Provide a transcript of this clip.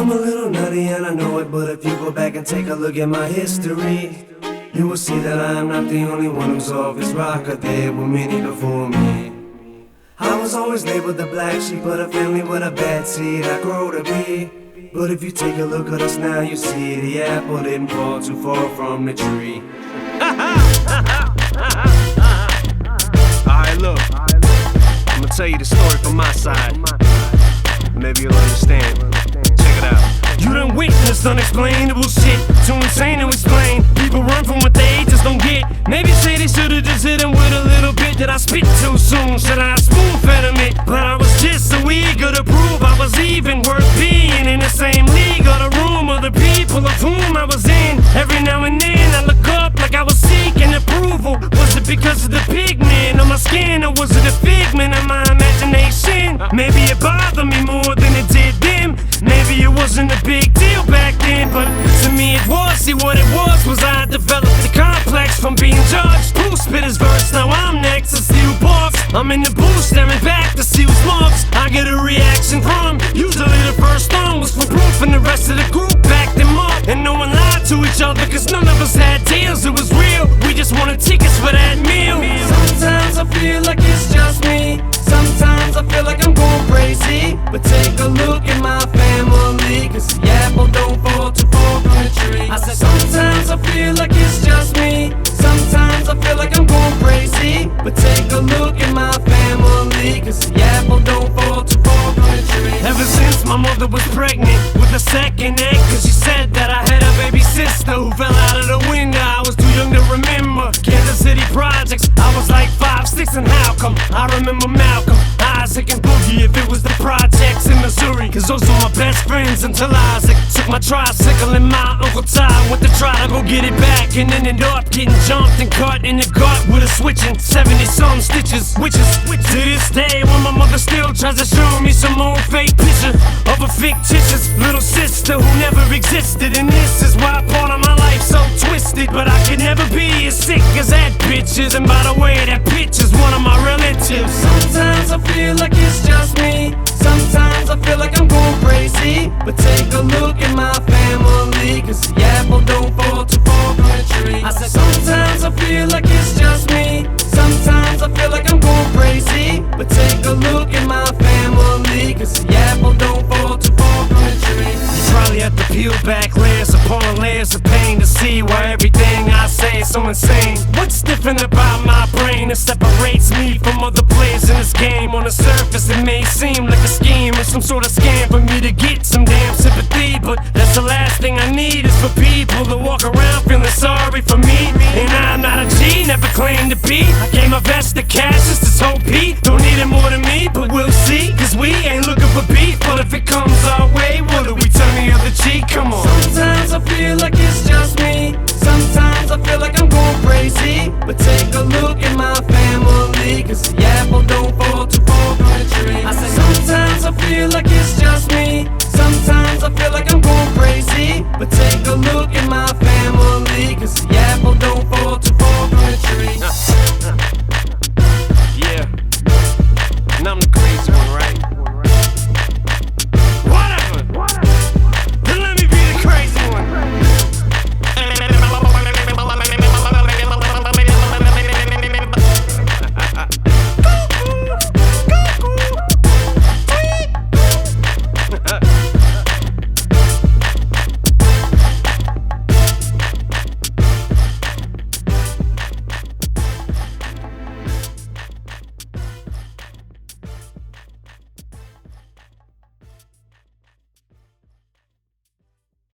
I'm a little nutty and I know it, but if you go back and take a look at my history, you will see that I am not the only one who's off his rocker. There were many before me. I was always labeled the black sheep of the family with a bad seed I grow to be. But if you take a look at us now, you see the apple didn't fall too far from the tree. Alright, look, I'm gonna tell you the story from my side. Maybe you'll understand. Check it out. You done witnessed unexplainable shit, too insane to explain. People run from what they just don't get. Maybe say they should've just hit him with a little bit. Did I spit too soon? Should I spoon-fed him it? But I was just so eager to prove I was even worth being in the same league or the room of the people of whom I was in. Every now and then I look up like I was seeking approval. Was it because of the pigment on my skin, or was it a figment of my imagination? Maybe it bothered me more than it did them. Maybe it wasn't a big deal back then, but to me it was. See, what it was I developed a complex from being judged. Who spit his verse? Now I'm next to steal box. I'm in the booth staring back to see who's marks I get a reaction from. Usually the first song was for proof and the rest of the group backed them up. And no one lied to each other, cause none of us had deals. It was real, we just wanted tickets for that meal. Sometimes I feel like it's just me. Sometimes I feel like I'm going crazy. But take a look at my family, cause the apple don't fall too far from the tree. I said sometimes I feel like it's just me. Sometimes I feel like I'm going crazy. But take a look at my family, cause the apple don't fall too far from the tree. Ever since my mother was pregnant with a second egg, cause she said that I had a baby sister who fell out of the window. I was too young to remember Kansas City projects. I was like 5, 6, and how come I remember Malcolm, Isaac, and Boogie if it was the projects in Missouri? Cause those were my best friends until Isaac took my tricycle and my Uncle Ty went to try to go get it back, and ended up getting jumped and cut in the gut with a switching 70-some stitches. Which is to this day when my mother still tries to show me some old fake picture of a fictitious little sister who never existed. And this is why part of my life's so twisted. But I could never be as sick as that bitch is. And by the way, that bitch is one of my relatives. Sometimes I feel like it's just me. Sometimes I feel like I'm going crazy. But take a look at my family, cause the apple don't fall too far from the tree. I said sometimes I feel like it's just me. Sometimes I feel like I'm going crazy. But take a look at my family, cause the apple don't fall too far from the tree. You probably have to peel back layers upon layers of pain to see why everything I say is so insane. What's different about my brain that separates me from other players in this game? On the surface it may seem like a scheme or some sort of scam for me to get some damn sympathy, but that's the last thing I need is for people to walk around feeling sorry for me. And I'm not a G, never claimed to be. I gave my best to cash just to hope he don't need it more than me, but we'll see, cause we ain't looking for beef. But if it comes our way, what do we turn the other cheek? Come on. Sometimes I feel like it's just me. Sometimes I feel like I'm going crazy. But take a look at my family, cause the apple don't fall too far from the tree. I said sometimes I feel like it's just me. Sometimes I feel like I'm going crazy. But take a look at my family, cause the